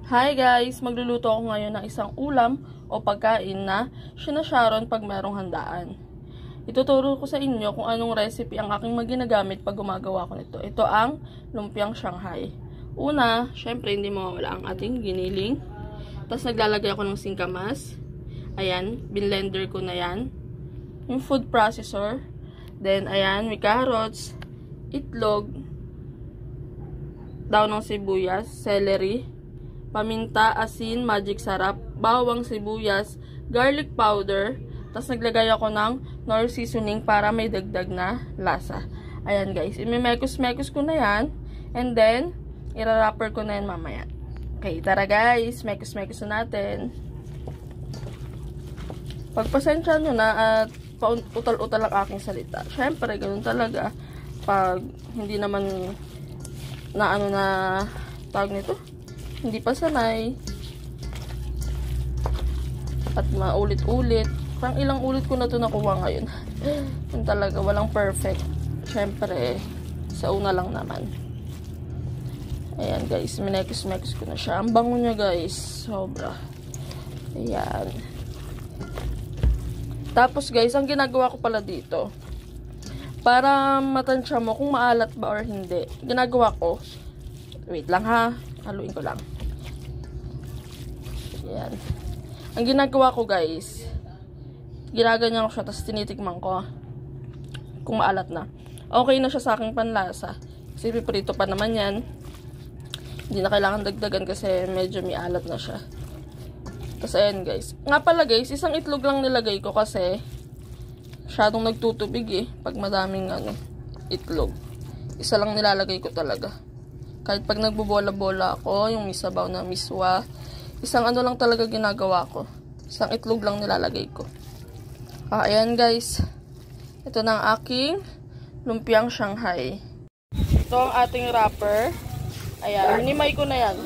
Hi guys! Magluluto ako ngayon ng isang ulam o pagkain na sinasharon pag merong handaan. Ituturo ko sa inyo kung anong recipe ang aking maginagamit pag gumagawa ko nito. Ito ang lumpiang Shanghai. Una, syempre hindi mawawala ang ating giniling. Tapos naglalagay ako ng singkamas. Ayan, binlender ko na yan. Yung food processor. Then, ayan, may carrots, itlog, daon ng sibuyas, celery, paminta, asin, magic sarap, bawang, sibuyas, garlic powder, tapos naglagay ako ng nor seasoning para may dagdag na lasa. Ayan guys, imimekos-mekos ko na yan, and then, irarapper ko na yan mamaya. Okay, tara guys, mekos-mekos na natin. Pagpasensya nyo na at utal-utal ang aking salita. Syempre, ganun talaga. Pag hindi naman na tawag nito, hindi pa sanay at maulit-ulit. Parang ilang ulit ko na ito nakuha ngayon. Yun talaga, walang perfect. Syempre, sa una lang naman. Ayan guys, minekos-mekos ko na siya. Ang bango niya guys, sobra. Ayan. Tapos guys, ang ginagawa ko pala dito, para matansya mo kung maalat ba or hindi, ginagawa ko, wait lang ha, haluin ko lang. Ayan. Ang ginagawa ko guys, ginaganyan ko siya, tapos tinitikman ko kung maalat na. Okay na siya sa aking panlasa. Kasi piprito pa naman yan. Hindi na kailangan dagdagan kasi medyo may alat na siya. Tapos ayan guys. Nga pala guys, isang itlog lang nilagay ko kasi masyadong nagtutubig eh. Pag madaming itlog. Isa lang nilalagay ko talaga. Kahit pag nagbobola-bola ako, yung misabaw na miswa, isang lang talaga ginagawa ko. Isang itlog lang nilalagay ko. Ayan guys. Ito na ang aking lumpiang Shanghai. Ito ang ating wrapper. Ayan, hinimay ko na yan.